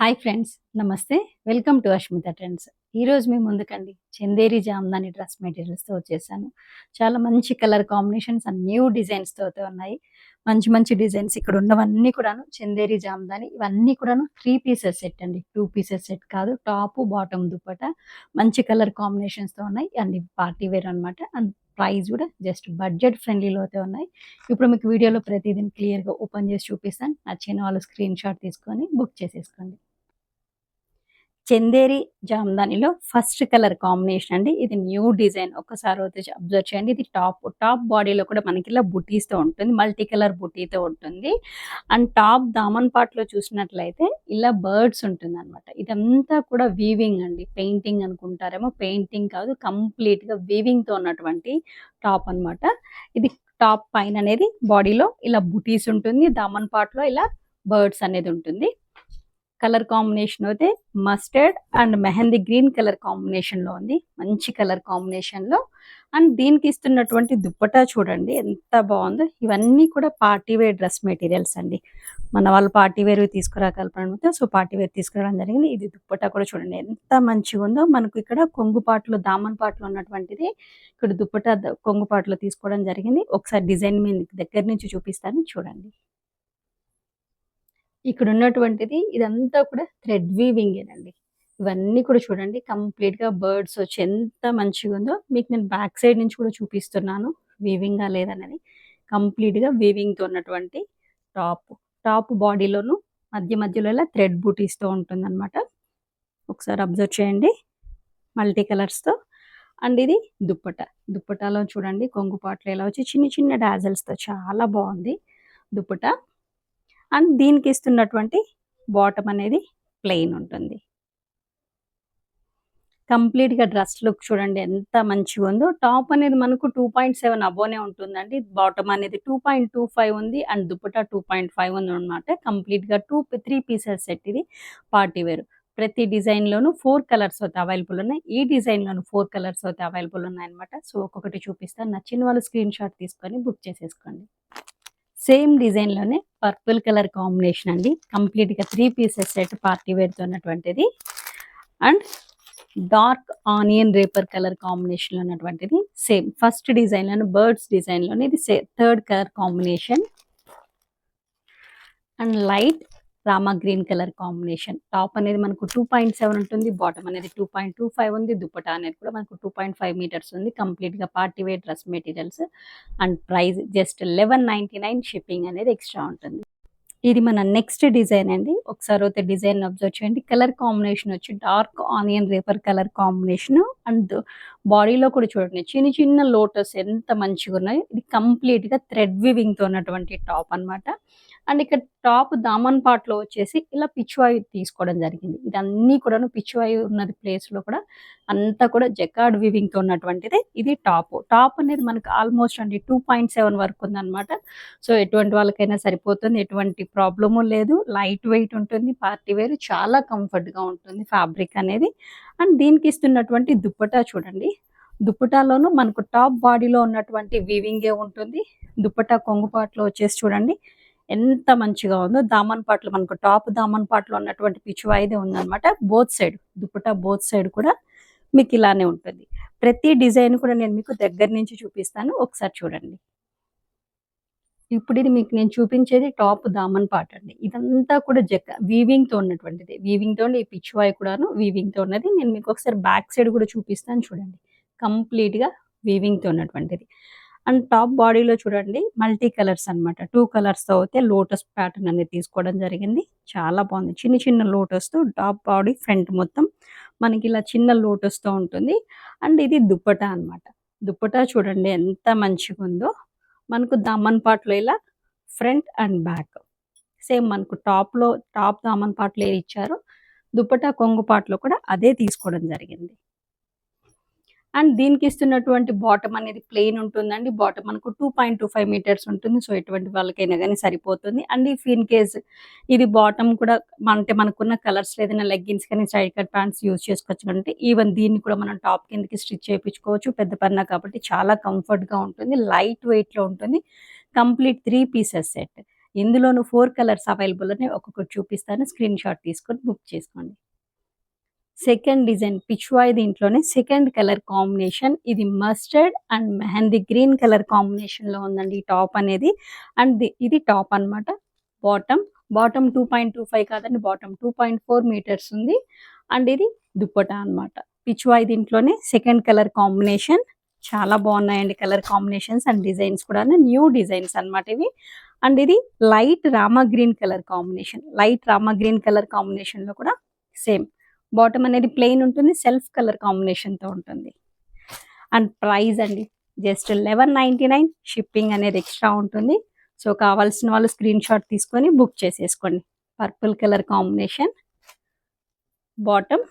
Hi friends, నమస్తే. Welcome to Ashmita trends. ఈరోజు మీ ముందుకండి Chanderi Jamdani dress మెటీరియల్స్తో వచ్చేసాను. చాలా మంచి కలర్ కాంబినేషన్స్ అండ్ న్యూ డిజైన్స్తో అయితే ఉన్నాయి. మంచి మంచి డిజైన్స్ ఇక్కడ ఉన్నవన్నీ కూడాను చందేరి జామ్దాని. ఇవన్నీ కూడాను 3 పీసెస్ సెట్ అండి, 2 పీసెస్ సెట్ కాదు. టాప్ బాటమ్ దుపట్టా మంచి కలర్ కాంబినేషన్స్తో ఉన్నాయి అండ్ పార్టీ వేర్ అనమాట. అండ్ ప్రైస్ కూడా జస్ట్ బడ్జెట్ ఫ్రెండ్లీలో అయితే ఉన్నాయి. ఇప్పుడు మీకు వీడియోలో ప్రతిదీ క్లియర్గా ఓపెన్ చేసి చూపిస్తాను. నచ్చిన వాళ్ళు స్క్రీన్ షాట్ తీసుకొని బుక్ చేసేసుకోండి. చందేరి జామ్దానిలో ఫస్ట్ కలర్ కాంబినేషన్ అండి. ఇది న్యూ డిజైన్. ఒక్కసారి అయితే అబ్జర్వ్ చేయండి. ఇది టాప్ బాడీలో కూడా మనకి ఇలా బుటీస్తో ఉంటుంది, మల్టీ కలర్ బుటీతో ఉంటుంది. అండ్ టాప్ దామన్ పార్ట్లో చూసినట్లయితే ఇలా బర్డ్స్ ఉంటుంది అనమాట. ఇదంతా కూడా వీవింగ్ అండి. పెయింటింగ్ అనుకుంటారేమో, పెయింటింగ్ కాదు, కంప్లీట్గా వీవింగ్తో ఉన్నటువంటి టాప్ అనమాట. ఇది టాప్ పైన అనేది బాడీలో ఇలా బుటీస్ ఉంటుంది, దామన్ పార్ట్లో ఇలా బర్డ్స్ అనేది ఉంటుంది. కలర్ కాంబినేషన్ అయితే mustard and mehndi green colour కాంబినేషన్లో ఉంది. మంచి కలర్ కాంబినేషన్లో. అండ్ దీనికి ఇస్తున్నటువంటి దుప్పటా చూడండి ఎంత బాగుందో. ఇవన్నీ కూడా పార్టీ వేర్ డ్రెస్ మెటీరియల్స్ అండి. మన వాళ్ళు పార్టీ వేర్ తీసుకురాగలపడంతో సో పార్టీ వేర్ తీసుకురావడం జరిగింది. ఇది దుప్పటా కూడా చూడండి ఎంత మంచిగా ఉందో. మనకు ఇక్కడ కొంగుపాట్లో దామన్ పాట్లో ఉన్నటువంటిది ఇక్కడ దుప్పటా కొంగుపాట్లో తీసుకోవడం జరిగింది. ఒకసారి డిజైన్ మీద దగ్గర నుంచి చూపిస్తాను చూడండి. ఇక్కడ ఉన్నటువంటిది ఇదంతా కూడా థ్రెడ్ వీవింగేనండి. ఇవన్నీ కూడా చూడండి కంప్లీట్‌గా బర్డ్స్ వచ్చి ఎంత మంచిగా ఉందో. మీకు నేను బ్యాక్ సైడ్ నుంచి కూడా చూపిస్తున్నాను వీవింగా లేదనేది. కంప్లీట్‌గా వీవింగ్‌తో ఉన్నటువంటి టాప్. టాప్ బాడీలోను మధ్యలో ఇలా థ్రెడ్ బూటీస్‌తో ఉంటుందన్నమాట. ఒకసారి అబ్జర్వ్ చేయండి మల్టీ కలర్స్‌తో. అండ్ ఇది దుప్పట. దుప్పటాలో చూడండి కొంగు పార్ట్‌లో ఇలా వచ్చి చిన్న డాజల్స్‌తో చాలా బాగుంది దుప్పట. అండ్ దీనికి ఇస్తున్నటువంటి బాటమ్ అనేది ప్లెయిన్ ఉంటుంది. కంప్లీట్‌గా డ్రెస్ లుక్ చూడండి ఎంత మంచిగా ఉందో. టాప్ అనేది మనకు 2.7 అబోనే ఉంటుందండి. బాటమ్ అనేది 2.25 ఉంది అండ్ దుపట్టా 2.5 ఉందన్నమాట. కంప్లీట్‌గా 3 పీసెస్ సెట్ ఇది పార్టీ వేర్. ప్రతి డిజైన్‌లోనూ 4 కలర్స్ అయితే అవైలబుల్ ఉన్నాయి. ఈ డిజైన్‌లోనూ 4 కలర్స్ అయితే అవైలబుల్ ఉన్నాయన్నమాట. సో ఒక్కొక్కటి చూపిస్తాను. నచ్చిన వాళ్ళు స్క్రీన్ షాట్ తీసుకొని బుక్ చేసేసుకోండి. సేమ్ డిజైన్‌లోనే పర్పుల్ కలర్ కాంబినేషన్ అండి. కంప్లీట్‌గా 3 పీసెస్ సెట్ పార్టీ వేర్‌తో ఉన్నటువంటిది. అండ్ డార్క్ ఆనియన్ రేపర్ కలర్ కాంబినేషన్‌లో ఉన్నటువంటిది. సేమ్ ఫస్ట్ డిజైన్‌లోనే బర్డ్స్ డిజైన్‌లోనే ఇది third colour combination. And light Rama green colour combination. Top అనేది మనకు 2.7 ఉంటుంది. బాటమ్ అనేది 2.25 ఉంది. దుపట్టా అనేది కూడా మనకు 2.5 మీటర్స్ ఉంది. కంప్లీట్‌గా party wear dress materials. And price just 1199. Shipping అనేది ఎక్స్ట్రా ఉంటుంది. ఇది మన నెక్స్ట్ డిజైన్ అండి. ఒకసారి అయితే డిజైన్ అబ్జర్వ్ చేయండి. కలర్ కాంబినేషన్ వచ్చి డార్క్ ఆనియన్ రేపర్ కలర్ కాంబినేషన్. అండ్ బాడీలో కూడా చూడండి చిన్న లోటస్ ఎంత మంచిగా ఉన్నాయి. ఇది కంప్లీట్‌గా థ్రెడ్ వీవింగ్‌తో ఉన్నటువంటి టాప్ అనమాట. అండ్ ఇక్కడ టాప్ దామన్ పార్ట్‌లో వచ్చేసి ఇలా పిచ్వాయి తీసుకోవడం జరిగింది. ఇదన్నీ కూడాను పిచ్వాయి ఉన్నది ప్లేస్‌లో కూడా అంతా కూడా జకార్డ్ వీవింగ్‌తో ఉన్నటువంటిది ఇది టాప్. టాప్ అనేది మనకు ఆల్మోస్ట్ అండి 2.7 వరకు ఉందన్నమాట. సో ఎటువంటి వాళ్ళకైనా సరిపోతుంది. ఎటువంటి ప్రాబ్లము లేదు. లైట్ వెయిట్ ఉంటుంది. పార్టీ వేర్ చాలా కంఫర్ట్‌గా ఉంటుంది ఫ్యాబ్రిక్ అనేది. అండ్ దీనికి ఇస్తున్నటువంటి దుప్పటా చూడండి. దుప్పటాలోను మనకు టాప్ బాడీలో ఉన్నటువంటి వీవింగే ఉంటుంది. దుప్పటా కొంగు పార్ట్‌లో వచ్చేసి చూడండి ఎంత మంచిగా ఉందో. దామన్ పార్ట్‌లో మనకు టాప్ దామన్ పార్ట్‌లో ఉన్నటువంటి పిచ్వాయిదే ఉందన్నమాట. Both side dupatta both side కూడా మీకు ఇలానే ఉంటుంది. ప్రతి డిజైన్ కూడా నేను మీకు దగ్గర నుంచి చూపిస్తాను. ఒకసారి చూడండి. ఇప్పుడు ఇది మీకు నేను చూపించేది టాప్ దామన్ పార్ట్ అండి. ఇదంతా కూడా వీవింగ్‌తో ఉన్నటువంటిది. వీవింగ్‌తో ఈ పిచ్వాయి కూడాను వీవింగ్‌తో ఉన్నది. నేను మీకు ఒకసారి బ్యాక్ సైడ్ కూడా చూపిస్తాను చూడండి. కంప్లీట్‌గా వీవింగ్‌తో ఉన్నటువంటిది. అండ్ టాప్ బాడీలో చూడండి మల్టీ కలర్స్ అనమాట. 2 కలర్స్‌తో అయితే లోటస్ ప్యాటర్న్ అనేది తీసుకోవడం జరిగింది. చాలా బాగుంది. చిన్న లోటస్‌తో టాప్ బాడీ ఫ్రంట్ మొత్తం మనకి ఇలా చిన్న లోటస్‌తో ఉంటుంది. అండ్ ఇది దుప్పటా అనమాట. దుప్పటా చూడండి ఎంత మంచిగుందో. మనకు దామన్ పార్ట్‌లో ఇలా ఫ్రంట్ అండ్ బ్యాక్ సేమ్ మనకు టాప్ దామన్ పార్ట్‌లో ఏ ఇచ్చారో దుపట్టా కొంగు పార్ట్‌లో కూడా అదే తీసుకోవడం జరిగింది. అండ్ దీనికి ఇస్తున్నటువంటి బాటమ్ అనేది ప్లెయిన్ ఉంటుందండి. బాటమ్ మనకు 2.25 మీటర్స్ ఉంటుంది. సో ఎటువంటి వాళ్ళకైనా గానీ సరిపోతుంది. అండ్ ఇఫ్ ఇన్ కేస్ ఇది బాటమ్ కూడా అంటే మనకున్న కలర్స్‌లో ఏదైనా లెగ్గిన్స్ కానీ సైడ్ కట్ ప్యాంట్స్ యూజ్ చేసుకోవచ్చు అంటే ఈవెన్ దీన్ని కూడా మనం టాప్ కిందకి స్టిచ్ చేపించుకోవచ్చు. పెద్ద పన్నా కాబట్టి చాలా కంఫర్ట్‌గా ఉంటుంది. లైట్ వెయిట్‌లో ఉంటుంది. Complete 3 pieces set. ఇందులోను 4 కలర్స్ అవైలబుల్ ఉన్నాయి. ఒక్కొక్కటి చూపిస్తాను. స్క్రీన్ షాట్ తీసుకొని బుక్ చేసుకోండి. సెకండ్ డిజైన్ పిచ్వాయ్ దీంట్లోనే సెకండ్ కలర్ కాంబినేషన్. ఇది mustard and mehndi green colour కాంబినేషన్‌లో ఉందండి ఈ టాప్ అనేది. అండ్ ఇది టాప్ అన్నమాట. బాటమ్, బాటమ్ 2.25 కాదండి, బాటమ్ 2.4 మీటర్స్ ఉంది. అండ్ ఇది దుప్పటా అన్నమాట. పిచ్వాయ్ దీంట్లోనే సెకండ్ కలర్ కాంబినేషన్. చాలా బాగున్నాయండి కలర్ కాంబినేషన్స్ అండ్ డిజైన్స్ కూడాను. న్యూ డిజైన్స్ అన్నమాట ఇవి. అండ్ ఇది light Rama green colour combination. Light Rama green colour కాంబినేషన్‌లో కూడా సేమ్. బాటమ్ అనేది ప్లెయిన్ ఉంటుంది. సెల్ఫ్ కలర్ కాంబినేషన్‌తో ఉంటుంది. అండ్ ప్రైస్ అండి జస్ట్ 1199. షిప్పింగ్ అనేది ఎక్స్ట్రా ఉంటుంది. సో కావాల్సిన వాళ్ళు స్క్రీన్ షాట్ తీసుకొని బుక్ చేసేసుకోండి. Purple colour combination, bottom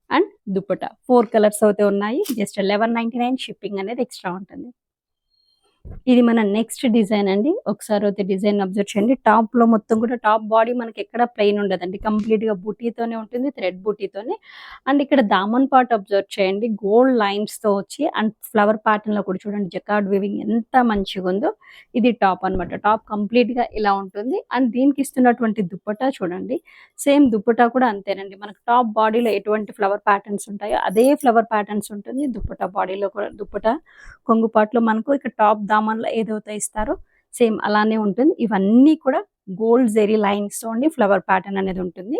and dupatta 4 colours అయితే ఉన్నాయి. జస్ట్ 1199. షిప్పింగ్ అనేది ఎక్స్ట్రా ఉంటుంది. ఇది మన నెక్స్ట్ డిజైన్ అండి. ఒకసారి అయితే డిజైన్ అబ్జర్వ్ చేయండి. టాప్‌లో మొత్తం కూడా టాప్ బాడీ మనకి ఎక్కడ ప్లెయిన్ ఉండదండి. కంప్లీట్‌గా బూటీతోనే ఉంటుంది. థ్రెడ్ బూటీతోనే. అండ్ ఇక్కడ దామన్ పార్ట్ అబ్జర్వ్ చేయండి. గోల్డ్ లైన్స్‌తో వచ్చి అండ్ ఫ్లవర్ ప్యాటర్న్‌లో కూడా చూడండి జకార్డ్ వీవింగ్ ఎంత మంచిగుందో. ఇది టాప్ అన్నమాట. టాప్ కంప్లీట్‌గా ఇలా ఉంటుంది. అండ్ దీనికి ఇస్తున్నటువంటి దుప్పట్టా చూడండి. సేమ్ దుప్పట్టా కూడా అంతేనండి. మనకు టాప్ బాడీలో ఎటువంటి ఫ్లవర్ ప్యాటర్న్స్ ఉంటాయో అదే ఫ్లవర్ ప్యాటర్న్స్ ఉంటుంది. దుప్పట్టా బాడీలో కూడా దుప్పట్టా కొంగు పార్ట్‌లో మనకు ఇక్కడ టాప్ దామన్‌లో ఏదైతే ఇస్తారో సేమ్ అలానే ఉంటుంది. ఇవన్నీ కూడా గోల్డ్ జెరీ లైన్స్‌తో అండి ఫ్లవర్ ప్యాటర్న్ అనేది ఉంటుంది.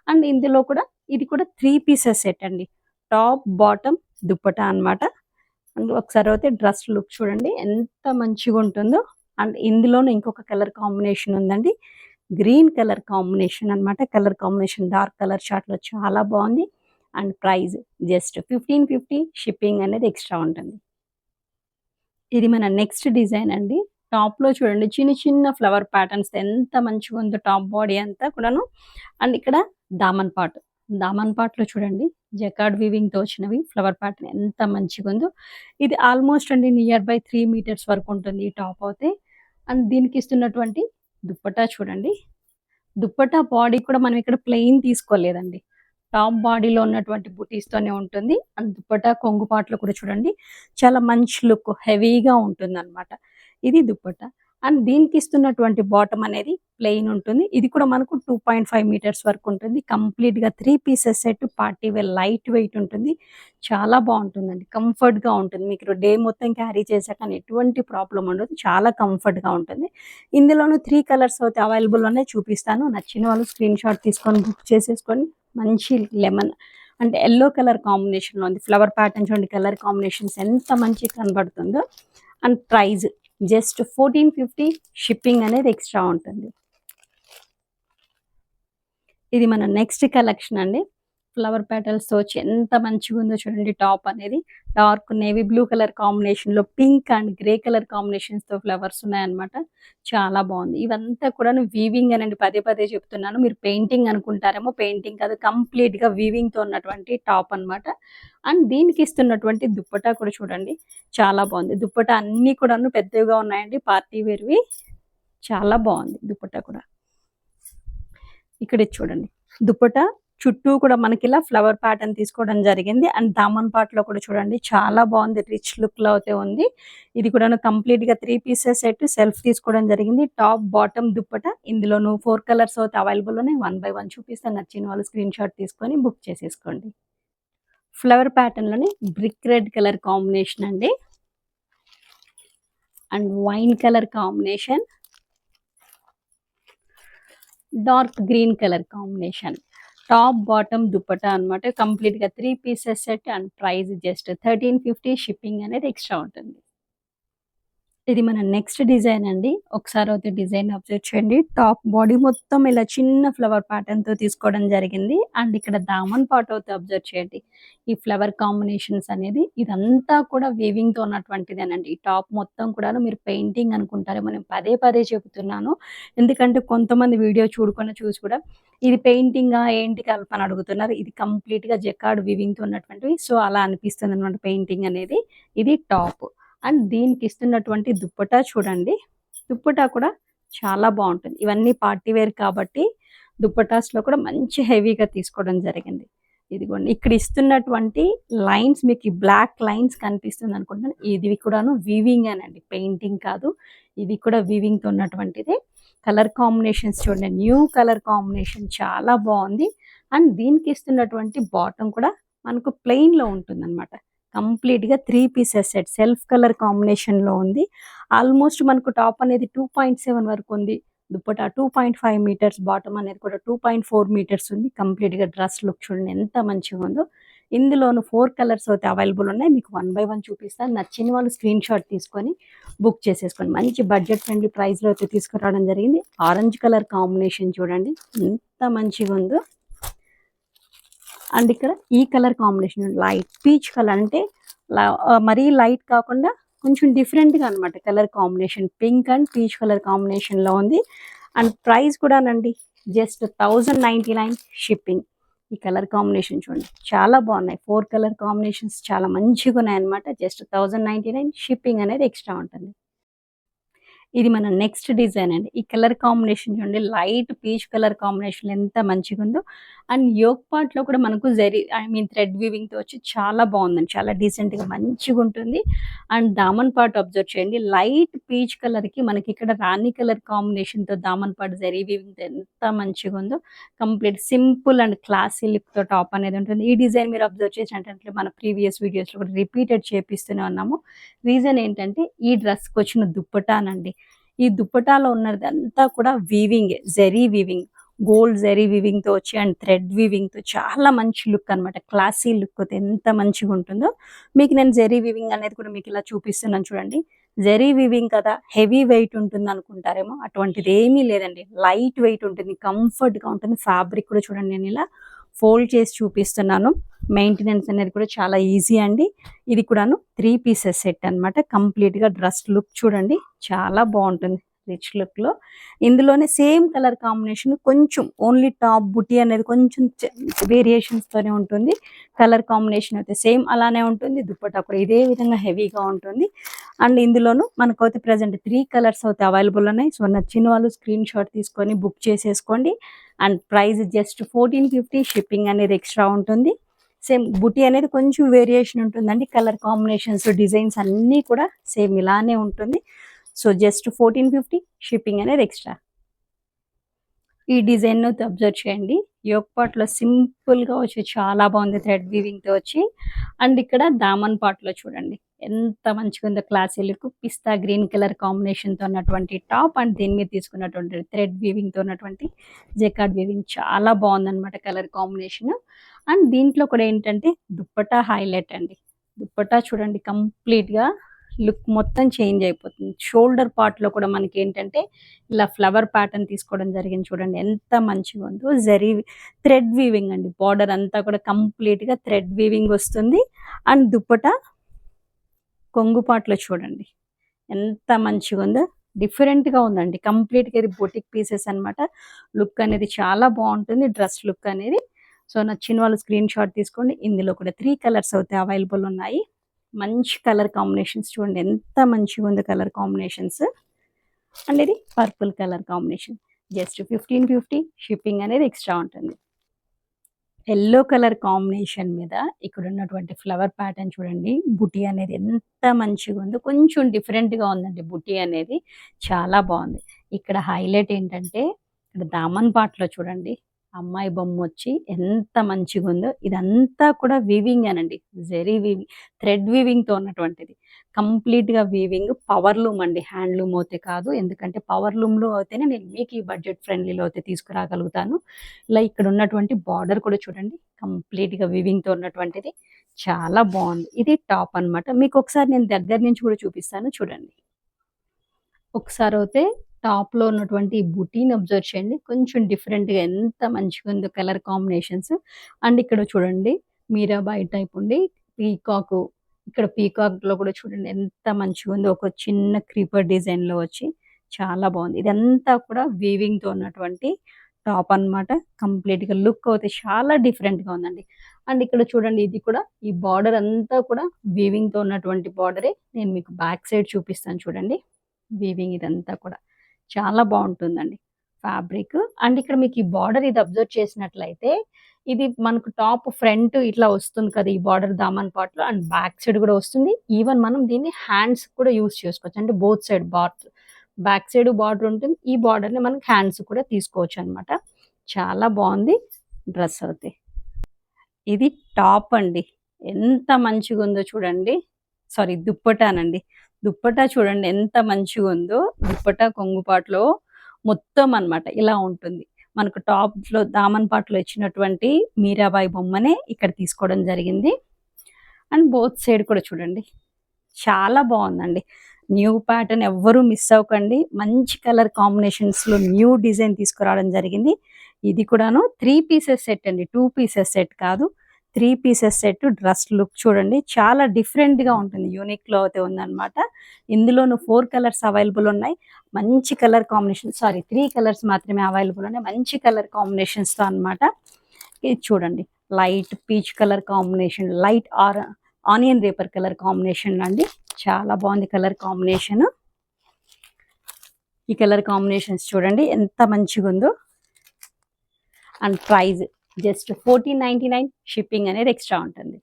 అండ్ ఇందులో కూడా ఇది కూడా 3 పీసెస్ సెట్ అండి. టాప్, బాటమ్, దుప్పట్టా అన్నమాట. అండ్ ఒకసారి అయితే డ్రెస్ లుక్ చూడండి ఎంత మంచిగుంటుందో. అండ్ ఇందులోనే ఇంకొక కలర్ కాంబినేషన్ ఉందండి. గ్రీన్ కలర్ కాంబినేషన్ అన్నమాట. కలర్ కాంబినేషన్ డార్క్ కలర్ చార్ట్‌లో చాలా బాగుంది. And price just 1550. షిప్పింగ్ అనేది ఎక్స్ట్రా ఉంటుంది. ఇది మన నెక్స్ట్ డిజైన్ అండి. టాప్‌లో చూడండి చిన్న చిన్న ఫ్లవర్ ప్యాటర్న్స్ ఎంత మంచిగుందో టాప్ బాడీ అంతా కూడాను. అండ్ ఇక్కడ దామన్ పార్ట్. దామన్ పార్ట్‌లో చూడండి జకార్డ్ వీవింగ్‌తో వచ్చినవి ఫ్లవర్ ప్యాటర్న్ ఎంత మంచిగుందో. ఇది ఆల్మోస్ట్ అండి నియర్ బై 3 మీటర్స్ వరకు ఉంటుంది ఈ టాప్ అయితే. అండ్ దీనికి ఇస్తున్నటువంటి దుప్పట్టా చూడండి. దుప్పట్టా బాడీ కూడా మనం ఇక్కడ ప్లెయిన్ తీసుకోలేదండి. టాప్ బాడీలో ఉన్నటువంటి బుటీస్‌తోనే ఉంటుంది. అండ్ దుప్పట్టా కొంగు పార్ట్‌లో కూడా చూడండి చాలా మంచి లుక్ హెవీగా ఉంటుందన్నమాట. ఇది దుప్పట్టా. అండ్ దీనికి ఇస్తున్నటువంటి బాటమ్ అనేది ప్లెయిన్ ఉంటుంది. ఇది కూడా మనకు 2.5 మీటర్స్ వరకు ఉంటుంది. కంప్లీట్‌గా 3 pieces set party wear light weight ఉంటుంది. చాలా బాగుంటుందండి. కంఫర్ట్‌గా ఉంటుంది. మీకు డే మొత్తం క్యారీ చేసా కానీ ఎటువంటి ప్రాబ్లమ్ ఉండదు. చాలా కంఫర్ట్‌గా ఉంటుంది. ఇందులోను 3 కలర్స్ అయితే అవైలబుల్ ఉన్నాయి చూపిస్తాను. నచ్చిన వాళ్ళు స్క్రీన్ షాట్ తీసుకొని బుక్ చేసేసుకోండి. మంచి లెమన్ అంటే యెల్లో కలర్ కాంబినేషన్‌లో ఉంది. ఫ్లవర్ ప్యాటర్న్ చూడండి కలర్ కాంబినేషన్స్ ఎంత మంచిగా కనబడుతుందో. And price just 1450. షిప్పింగ్ అనేది ఎక్స్ట్రా ఉంటుంది. ఇది మన నెక్స్ట్ కలెక్షన్ అండి. ఫ్లవర్ పెటల్స్‌తో వచ్చి ఎంత మంచిగుందో చూడండి టాప్ అనేది. డార్క్ నేవీ బ్లూ కలర్ కాంబినేషన్‌లో పింక్ అండ్ గ్రే కలర్ కాంబినేషన్స్‌తో ఫ్లవర్స్ ఉన్నాయన్నమాట. చాలా బాగుంది. ఇవంతా కూడాను వీవింగ్ అనండి. పదే పదే చెప్తున్నాను. మీరు పెయింటింగ్ అనుకుంటారేమో పెయింటింగ్ కాదు. కంప్లీట్‌గా వీవింగ్‌తో ఉన్నటువంటి టాప్ అన్నమాట. అండ్ దీనికి ఇస్తున్నటువంటి దుప్పట్టా కూడా చూడండి చాలా బాగుంది. దుప్పట్టా అన్నీ కూడాను పెద్దవిగా ఉన్నాయండి. పార్టీ వేర్‌వి. చాలా బాగుంది దుప్పట్టా కూడా. ఇక్కడ ఇది చూడండి. దుప్పట్టా చుట్టూ కూడా మనకిలా ఫ్లవర్ ప్యాటర్న్ తీసుకోవడం జరిగింది. అండ్ దామన్ పార్ట్‌లో కూడా చూడండి చాలా బాగుంది. రిచ్ లుక్‌లో అయితే ఉంది. ఇది కూడాను కంప్లీట్‌గా 3 పీసెస్ సెట్ సెల్ఫ్ తీసుకోవడం జరిగింది. టాప్, బాటమ్, దుప్పట్టా ఇందులోను 4 కలర్స్ అయితే అవైలబుల్ ఉన్నాయి. వన్ బై వన్ చూపిస్తాను. నచ్చిన వాళ్ళు స్క్రీన్ షాట్ తీసుకొని బుక్ చేసేసుకోండి. ఫ్లవర్ ప్యాటర్న్‌లోని బ్రిక్ రెడ్ కలర్ కాంబినేషన్ అండి. And wine colour combination. Dark green colour combination. Top, bottom, dupatta అన్నమాట. కంప్లీట్‌గా 3 pieces set and price just 1350. Shipping అనేది ఎక్స్ట్రా ఉంటుంది. ఇది మన నెక్స్ట్ డిజైన్ అండి. ఒకసారి అయితే డిజైన్ అబ్జర్వ్ చేయండి. టాప్ బాడీ మొత్తం ఇలా చిన్న ఫ్లవర్ ప్యాటర్న్‌తో తీసుకోవడం జరిగింది. అండ్ ఇక్కడ దామన్ పార్ట్ అయితే అబ్జర్వ్ చేయండి. ఈ ఫ్లవర్ కాంబినేషన్స్ అనేది ఇదంతా కూడా వీవింగ్‌తో ఉన్నటువంటిదేనండి. ఈ టాప్ మొత్తం కూడాను మీరు పెయింటింగ్ అనుకుంటారేమో నేను పదే పదే చెప్తున్నాను. ఎందుకంటే కొంతమంది వీడియో చూసి కూడా ఇది పెయింటింగా ఏంటి కల్పన అడుగుతున్నారు. ఇది కంప్లీట్‌గా జకార్డ్ వీవింగ్‌తో ఉన్నటువంటివి. సో అలా అనిపిస్తుందన్నమాట పెయింటింగ్ అనేది. ఇది టాప్. అండ్ దీనికి ఇస్తున్నటువంటి దుప్పట్టా చూడండి. దుప్పట్టా కూడా చాలా బాగుంటుంది. ఇవన్నీ పార్టీ వేర్ కాబట్టి దుప్పటాస్‌లో కూడా మంచి హెవీగా తీసుకోవడం జరిగింది. ఇదిగోండి ఇక్కడ ఇస్తున్నటువంటి లైన్స్ మీకు ఈ బ్లాక్ లైన్స్ కనిపిస్తుంది అనుకుంటున్నాను. ఇది కూడాను వీవింగ్ అనండి, పెయింటింగ్ కాదు. ఇది కూడా వీవింగ్తో ఉన్నటువంటిదే. కలర్ కాంబినేషన్స్ చూడండి, న్యూ కలర్ కాంబినేషన్ చాలా బాగుంది. అండ్ దీనికి ఇస్తున్నటువంటి బాటమ్ కూడా మనకు ప్లెయిన్లో ఉంటుంది అనమాట. కంప్లీట్గా 3 పీసెస్ సెట్ సెల్ఫ్ కలర్ కాంబినేషన్లో ఉంది. ఆల్మోస్ట్ మనకు టాప్ అనేది 2.7 వరకు ఉంది. దుప్పటా 2.5 మీటర్స్, బాటమ్ అనేది కూడా 2.4 మీటర్స్ ఉంది. కంప్లీట్గా డ్రెస్ లుక్ చూడండి ఎంత మంచిగా ఉందో. ఇందులోను 4 కలర్స్ అయితే అవైలబుల్ ఉన్నాయి. మీకు 1 బై 1 చూపిస్తాను. నచ్చిన వాళ్ళు స్క్రీన్ షాట్ తీసుకొని బుక్ చేసేసుకోండి. మంచి బడ్జెట్ ఫ్రెండ్లీ ప్రైస్లో అయితే తీసుకురావడం జరిగింది. ఆరెంజ్ కలర్ కాంబినేషన్ చూడండి ఎంత మంచిగా ఉందో. అండ్ ఇక్కడ ఈ colour combination light peach colour, అంటే మరీ లైట్ కాకుండా కొంచెం డిఫరెంట్గా అనమాట colour combination. Pink and peach colour కాంబినేషన్లో ఉంది. అండ్ ప్రైస్ కూడానండి జస్ట్ 1099 షిప్పింగ్. ఈ కలర్ కాంబినేషన్ చూడండి చాలా బాగున్నాయి. 4 కలర్ కాంబినేషన్స్ చాలా మంచిగా ఉన్నాయి అనమాట. జస్ట్ 1099 షిప్పింగ్ అనేది ఎక్స్ట్రా ఉంటుంది. ఇది మన నెక్స్ట్ డిజైన్ అండి. ఈ కలర్ కాంబినేషన్ చూడండి లైట్ పీచ్ కలర్ కాంబినేషన్ ఎంత మంచిగా ఉందో. అండ్ యోక్ పార్ట్లో కూడా మనకు థ్రెడ్ వీవింగ్తో వచ్చి చాలా బాగుందండి. చాలా డీసెంట్గా మంచిగా ఉంటుంది. అండ్ దామన్ పార్ట్ అబ్జర్వ్ చేయండి, లైట్ పీచ్ కలర్కి మనకి ఇక్కడ రాణి కలర్ కాంబినేషన్తో దామన్ పార్ట్ జరీ వీవింగ్తో ఎంత మంచిగా ఉందో. కంప్లీట్ సింపుల్ అండ్ క్లాసీ లుక్తో టాప్ అనేది ఉంటుంది. ఈ డిజైన్ మీరు అబ్జర్వ్ చేసినట్లయితే మన ప్రీవియస్ వీడియోస్లో కూడా రిపీటెడ్ చేపిస్తూనే ఉన్నాము. రీజన్ ఏంటంటే ఈ డ్రెస్కి వచ్చిన దుప్పటానండి. ఈ దుప్పటాలో ఉన్నదంతా కూడా weaving, zari weaving, gold zari వీవింగ్తో వచ్చి అండ్ థ్రెడ్ వీవింగ్తో చాలా మంచి లుక్ అనమాట. క్లాసీ లుక్ ఎంత మంచిగా ఉంటుందో. మీకు నేను జరీ వీవింగ్ అనేది కూడా మీకు ఇలా చూపిస్తున్నాను చూడండి. జరీ వీవింగ్ కదా హెవీ వెయిట్ ఉంటుంది అనుకుంటారేమో, అటువంటిది ఏమీ లేదండి. లైట్ వెయిట్ ఉంటుంది, కంఫర్ట్గా ఉంటుంది. ఫ్యాబ్రిక్ కూడా చూడండి నేను ఇలా ఫోల్డ్ చేసి చూపిస్తున్నాను. మెయింటెనెన్స్ అనేది కూడా చాలా ఈజీ అండి. ఇది కూడాను 3 పీసెస్ సెట్ అనమాట. కంప్లీట్గా డ్రెస్ లుక్ చూడండి చాలా బాగుంటుంది రిచ్ లుక్లో. ఇందులోనే సేమ్ కలర్ కాంబినేషన్, కొంచెం ఓన్లీ టాప్ బుటీ అనేది కొంచెం వేరియేషన్స్తోనే ఉంటుంది. కలర్ కాంబినేషన్ అయితే సేమ్ అలానే ఉంటుంది. దుప్పటా కూడా ఇదే విధంగా హెవీగా ఉంటుంది. అండ్ ఇందులోను మనకైతే ప్రజెంట్ 3 కలర్స్ అయితే అవైలబుల్ ఉన్నాయి. సో నచ్చిన వాళ్ళు స్క్రీన్ షాట్ తీసుకొని బుక్ చేసేసుకోండి. అండ్ ప్రైస్ జస్ట్ 1450, షిప్పింగ్ అనేది ఎక్స్ట్రా ఉంటుంది. సేమ్ బుటీ అనేది కొంచెం వేరియేషన్ ఉంటుందండి. కలర్ కాంబినేషన్స్, డిజైన్స్ అన్నీ కూడా సేమ్ ఇలానే ఉంటుంది. సో జస్ట్ 1450, షిప్పింగ్ అనేది ఎక్స్ట్రా. ఈ డిజైన్ అబ్జర్వ్ చేయండి. యోక్ పార్ట్లో సింపుల్గా వచ్చి చాలా బాగుంది థ్రెడ్ వీవింగ్తో వచ్చి. అండ్ ఇక్కడ దామన్ పార్ట్లో చూడండి ఎంత మంచిగా ఉందో. క్లాసీ లుక్ పిస్తా గ్రీన్ కలర్ కాంబినేషన్తో ఉన్నటువంటి టాప్ అండ్ దీని మీద తీసుకున్నటువంటి థ్రెడ్ వీవింగ్తో ఉన్నటువంటి జెకార్డ్ వీవింగ్ చాలా బాగుందన్నమాట కలర్ కాంబినేషన్. అండ్ దీంట్లో కూడా ఏంటంటే దుప్పటా హైలైట్ అండి. దుప్పటా చూడండి కంప్లీట్గా లుక్ మొత్తం చేంజ్ అయిపోతుంది. షోల్డర్ పార్ట్లో కూడా మనకి ఏంటంటే ఇలా ఫ్లవర్ ప్యాటర్న్ తీసుకోవడం జరిగింది చూడండి ఎంత మంచిగా ఉందో. జరీ థ్రెడ్ వీవింగ్ అండి. బార్డర్ అంతా కూడా కంప్లీట్గా థ్రెడ్ వీవింగ్ వస్తుంది. అండ్ దుప్పటా కొంగు పార్ట్లో చూడండి ఎంత మంచిగా ఉందో. డిఫరెంట్గా ఉందండి. కంప్లీట్గా ఇది బొటిక్ పీసెస్ అనమాట. లుక్ అనేది చాలా బాగుంటుంది డ్రెస్ లుక్ అనేది. సో నచ్చిన వాళ్ళు స్క్రీన్ షాట్ తీసుకోండి. ఇందులో కూడా 3 కలర్స్ అయితే అవైలబుల్ ఉన్నాయి. మంచి కలర్ కాంబినేషన్స్ చూడండి ఎంత మంచిగా ఉంది కలర్ కాంబినేషన్స్. అండ్ ఇది purple colour combination. Just 1550, shipping అనేది ఎక్స్ట్రా ఉంటుంది. ఎల్లో కలర్ కాంబినేషన్ మీద ఇక్కడ ఉన్నటువంటి ఫ్లవర్ ప్యాటర్న్ చూడండి. బుటీ అనేది ఎంత మంచిగా ఉందో. కొంచెం డిఫరెంట్గా ఉందండి బుటీ అనేది, చాలా బాగుంది. ఇక్కడ హైలైట్ ఏంటంటే ఇక్కడ దామన్ పార్ట్లో చూడండి అమ్మాయి బొమ్మ వచ్చి ఎంత మంచిగా ఉందో. ఇదంతా కూడా వీవింగ్ అనండి, జరీ వీవింగ్, థ్రెడ్ వీవింగ్తో ఉన్నటువంటిది. కంప్లీట్గా వీవింగ్, పవర్ లూమ్ అండి, హ్యాండ్లూమ్ అయితే కాదు. ఎందుకంటే పవర్ లూమ్లో అయితేనే నేను మీకు ఈ బడ్జెట్ ఫ్రెండ్లీలో అయితే తీసుకురాగలుగుతాను. ఇలా ఇక్కడ ఉన్నటువంటి బార్డర్ కూడా చూడండి కంప్లీట్గా వీవింగ్తో ఉన్నటువంటిది చాలా బాగుంది. ఇది టాప్ అనమాట. మీకు ఒకసారి నేను దగ్గర నుంచి కూడా చూపిస్తాను చూడండి. ఒకసారి అయితే టాప్లో ఉన్నటువంటి బుటీని అబ్జర్వ్ చేయండి. కొంచెం డిఫరెంట్గా ఎంత మంచిగా ఉందో కలర్ కాంబినేషన్స్. అండ్ ఇక్కడ చూడండి మీరాబాయి టైప్ ఉండి పీకాకు, ఇక్కడ పీకాక్లో కూడా చూడండి ఎంత మంచిగా ఉందో. ఒక చిన్న క్రీపర్ డిజైన్లో వచ్చి చాలా బాగుంది. ఇదంతా కూడా వీవింగ్తో ఉన్నటువంటి టాప్ అనమాట. కంప్లీట్గా లుక్ అయితే చాలా డిఫరెంట్గా ఉందండి. అండ్ ఇక్కడ చూడండి ఇది కూడా ఈ బార్డర్ అంతా కూడా వీవింగ్తో ఉన్నటువంటి బార్డరే. నేను మీకు బ్యాక్ సైడ్ చూపిస్తాను చూడండి. వీవింగ్ ఇదంతా కూడా చాలా బాగుంటుందండి ఫ్యాబ్రిక్. అండ్ ఇక్కడ మీకు ఈ బార్డర్ ఇది అబ్జర్వ్ చేసినట్లయితే ఇది మనకు టాప్ ఫ్రంట్ ఇట్లా వస్తుంది కదా! ఈ బార్డర్ దామన్ పార్ట్‌లో అండ్ బ్యాక్ సైడ్ కూడా వస్తుంది. ఈవెన్ మనం దీన్ని హ్యాండ్స్ కూడా యూజ్ చేసుకోవచ్చు. అంటే both side back side border ఉంటుంది. ఈ బార్డర్‌ని మనం హ్యాండ్స్ కూడా తీసుకోవచ్చనమాట. చాలా బావుంది డ్రెస్ అయితే. ఇది టాప్ అండి. ఎంత మంచిగుందో చూడండి. సారీ దుప్పటానండి. దుప్పటా చూడండి ఎంత మంచిగుందో. దుప్పటా కొంగుపాటులో మొత్తం అన్నమాట ఇలా ఉంటుంది. మనకు టాప్‌లో దామన్ పార్ట్‌లో ఇచ్చినటువంటి మీరాబాయి బొమ్మనే ఇక్కడ తీసుకోవడం జరిగింది. అండ్ బోత్ సైడ్ కూడా చూడండి. చాలా బావుందండి. న్యూ ప్యాటర్న్ ఎవ్వరూ మిస్ అవ్వకండి. మంచి కలర్ కాంబినేషన్స్‌లో న్యూ డిజైన్ తీసుకురావడం జరిగింది. ఇది కూడాను 3 పీసెస్ సెట్ అండి. 2 పీసెస్ సెట్ కాదు. 3 పీసెస్ సెట్ డ్రెస్ లుక్ చూడండి. చాలా డిఫరెంట్‌గా ఉంటుంది. యూనిక్‌లో అయితే ఉందన్నమాట. ఇందులోను 4 కలర్స్ అవైలబుల్ ఉన్నాయి. మంచి కలర్ కాంబినేషన్ 3 కలర్స్ మాత్రమే అవైలబుల్ ఉన్నాయి. మంచి కలర్ కాంబినేషన్స్‌తో అన్నమాట. ఇది చూడండి. Light peach colour combination, light onion రేపర్ కలర్ కాంబినేషన్ అండి. చాలా బాగుంది కలర్ కాంబినేషన్. ఈ కలర్ కాంబినేషన్స్ చూడండి ఎంత మంచిగుందో. And price just 1499. షిప్పింగ్ అనేది ఎక్స్ట్రా ఉంటుంది.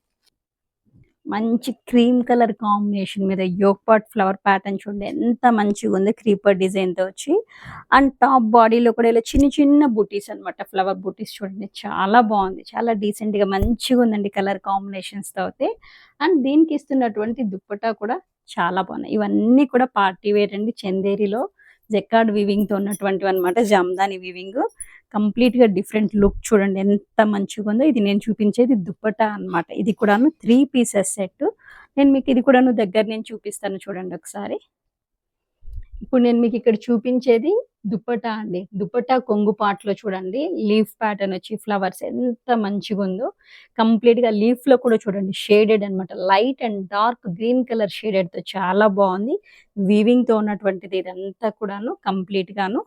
మంచి క్రీమ్ కలర్ కాంబినేషన్ మీద యోగ్ పాట్ ఫ్లవర్ ప్యాటర్న్ చూడండి ఎంత మంచిగా ఉంది. క్రీపర్ డిజైన్ తో వచ్చి అండ్ టాప్ బాడీలో కూడా ఇలా చిన్న చిన్న బుటీస్ అన్నమాట. ఫ్లవర్ బుటీస్ చూడండి చాలా బాగుంది. చాలా డీసెంట్ గా మంచిగా ఉందండి కలర్ కాంబినేషన్స్ తో అయితే. అండ్ దీనికి ఇస్తున్నటువంటి దుప్పటా కూడా చాలా బాగున్నాయి. ఇవన్నీ కూడా పార్టీ వేర్ అండి. చందేరిలో జెక్కార్డ్ వీవింగ్ తో ఉన్నటువంటివి అనమాట. జామ్దాని వీవింగ్ కంప్లీట్ గా డిఫరెంట్ లుక్ చూడండి ఎంత మంచిగా ఉందో. ఇది నేను చూపించేది దుప్పటా అన్నమాట. ఇది కూడాను 3 పీసెస్ సెట్. నేను మీకు ఇది కూడాను దగ్గర నుంచి చూపిస్తాను చూడండి ఒకసారి. ఇప్పుడు నేను మీకు ఇక్కడ చూపించేది దుప్పటా అండి. దుప్పటా కొంగు పార్ట్‌లో చూడండి లీఫ్ ప్యాటర్న్ వచ్చి ఫ్లవర్స్ ఎంత మంచిగుందో. కంప్లీట్‌గా లీఫ్‌లో కూడా చూడండి షేడెడ్ అన్నమాట. Light and dark green colour షేడెడ్‌తో చాలా బాగుంది. వీవింగ్‌తో ఉన్నటువంటిది ఇదంతా కూడాను కంప్లీట్‌గాను.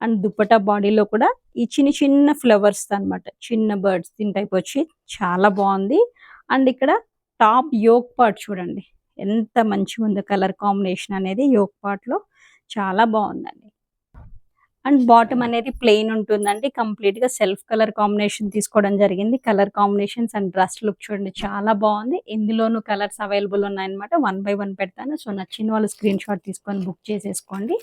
అండ్ దుప్పటా బాడీలో కూడా ఈ చిన్న చిన్న ఫ్లవర్స్ అన్నమాట. చిన్న బర్డ్స్ దీని టైప్ వచ్చి చాలా బాగుంది. అండ్ ఇక్కడ టాప్ యోక్ పార్ట్ చూడండి ఎంత మంచిగుందో కలర్ కాంబినేషన్ అనేది యోక్ పార్ట్‌లో చాలా బాగుందండి. అండ్ బాటమ్ అనేది ప్లెయిన్ ఉంటుందండి. కంప్లీట్ గా సెల్ఫ్ కలర్ కాంబినేషన్ తీసుకోవడం జరిగింది. Colour combinations and dress look చూడండి చాలా బాగుంది. ఇందులోనూ కలర్స్ అవైలబుల్ ఉన్నాయన్నమాట. 1 బై 1 పెడతాను. సో నచ్చిన వాళ్ళు స్క్రీన్ షాట్ తీసుకొని బుక్ చేసేసుకోండి.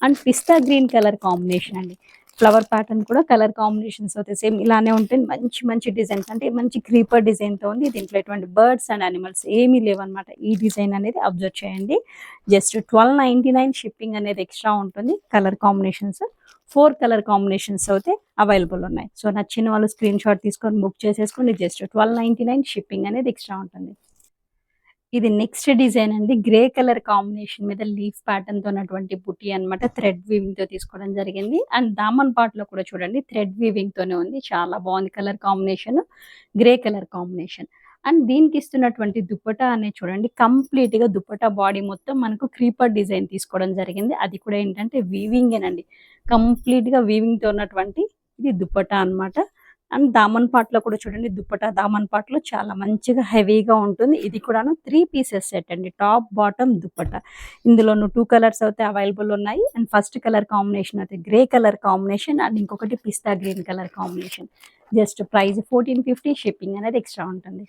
And pista green colour combination అండి. ఫ్లవర్ ప్యాటర్న్ కూడా కలర్ కాంబినేషన్స్ అయితే సేమ్ ఇలానే ఉంటాయి. మంచి మంచి డిజైన్స్ అంటే మంచి క్రీపర్ డిజైన్ తో ఉంది. దీంట్లో ఎటువంటి బర్డ్స్ అండ్ అనిమల్స్ ఏమీ లేవన్నమాట. ఈ డిజైన్ అనేది అబ్జర్వ్ చేయండి. జస్ట్ 1299 షిప్పింగ్ అనేది ఎక్స్ట్రా ఉంటుంది. కలర్ కాంబినేషన్స్ 4 కలర్ కాంబినేషన్స్ అయితే అవైలబుల్ ఉన్నాయి. సో నచ్చిన వాళ్ళు స్క్రీన్ షాట్ తీసుకొని బుక్ చేసేసుకోండి. జస్ట్ 1299 షిప్పింగ్ అనేది ఎక్స్ట్రా ఉంటుంది. ఇది నెక్స్ట్ డిజైన్ అండి. గ్రే కలర్ కాంబినేషన్ మీద లీఫ్ ప్యాటర్న్ తో ఉన్నటువంటి బుటీ అన్నమాట. థ్రెడ్ వీవింగ్ తో తీసుకోవడం జరిగింది. అండ్ దామన్ పార్ట్ లో కూడా చూడండి థ్రెడ్ వీవింగ్ తోనే ఉంది. చాలా బాగుంది colour combination. Grey colour combination. And దీనికి ఇస్తున్నటువంటి దుప్పటా అనేది చూడండి కంప్లీట్ గా దుప్పటా బాడీ మొత్తం మనకు క్రీపర్ డిజైన్ తీసుకోవడం జరిగింది. అది కూడా ఏంటంటే వీవింగేనండి. కంప్లీట్ గా వీవింగ్ తో ఉన్నటువంటి ఇది దుప్పటా అన్నమాట. అండ్ దామన్ పార్ట్‌లో కూడా చూడండి దుప్పటా దామన్ పార్ట్‌లో చాలా మంచిగా హెవీగా ఉంటుంది. ఇది కూడాను 3 పీసెస్ సెట్ అండి. Top, bottom, dupatta. ఇందులోను 2 కలర్స్ అయితే అవైలబుల్ ఉన్నాయి. అండ్ ఫస్ట్ కలర్ కాంబినేషన్ అయితే గ్రే కలర్ కాంబినేషన్ అండ్ ఇంకొకటి pista green colour combination. Just price 1450 shipping అనేది ఎక్స్ట్రా ఉంటుంది.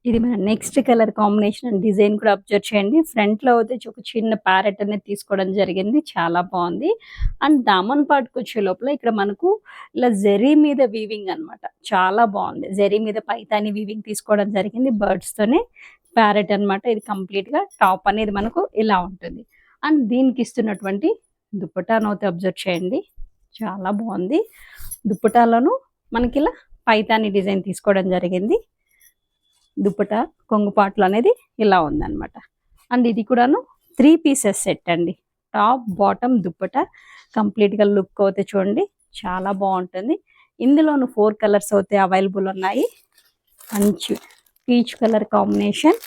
ఇది మన next colour combination and design కూడా అబ్జర్వ్ చేయండి. ఫ్రంట్‌లో అయితే ఒక చిన్న ప్యారెట్ అనేది తీసుకోవడం జరిగింది. చాలా బాగుంది. అండ్ దామన్ పార్ట్‌కి వచ్చే లోపల ఇక్కడ మనకు ఇలా జెరీ మీద వీవింగ్ అన్నమాట. చాలా బాగుంది. జెరీ మీద పైతాని వీవింగ్ తీసుకోవడం జరిగింది. బర్డ్స్ తోనే ప్యారెట్ అన్నమాట. ఇది కంప్లీట్‌గా టాప్ అనేది మనకు ఇలా ఉంటుంది. అండ్ దీనికి ఇస్తున్నటువంటి దుప్పటాను అయితే అబ్జర్వ్ చేయండి. చాలా బాగుంది. దుప్పటాలోను మనకి ఇలా పైతాని డిజైన్ తీసుకోవడం జరిగింది. దుప్పటా కొంగు పాటలు అనేది ఇలా ఉందన్నమాట. అండ్ ఇది కూడాను 3 పీసెస్ సెట్ అండి. టాప్, బాటమ్, దుప్పటా కంప్లీట్‌గా లుక్ అయితే చూడండి చాలా బాగుంటుంది. ఇందులోను 4 కలర్స్ అయితే అవైలబుల్ ఉన్నాయి. మంచి peach colour combination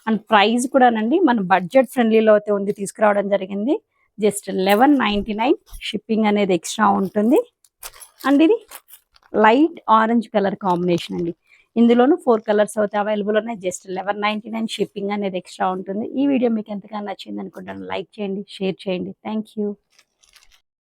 and price కూడానండి మన బడ్జెట్ ఫ్రెండ్లీలో అయితే ఉంది తీసుకురావడం జరిగింది. జస్ట్ 1199 షిప్పింగ్ అనేది ఎక్స్ట్రా ఉంటుంది. అండ్ ఇది లైట్ ఆరెంజ్ కలర్ కాంబినేషన్ అండి. ఇందులోను 4 కలర్స్ అయితే అవైలబుల్ ఉన్నాయి. జస్ట్ 1199 షిప్పింగ్ అనేది ఎక్స్ట్రా ఉంటుంది. ఈ వీడియో మీకు ఎంతగానో నచ్చింది అనుకుంటాను. లైక్ చేయండి, షేర్ చేయండి. Thank you.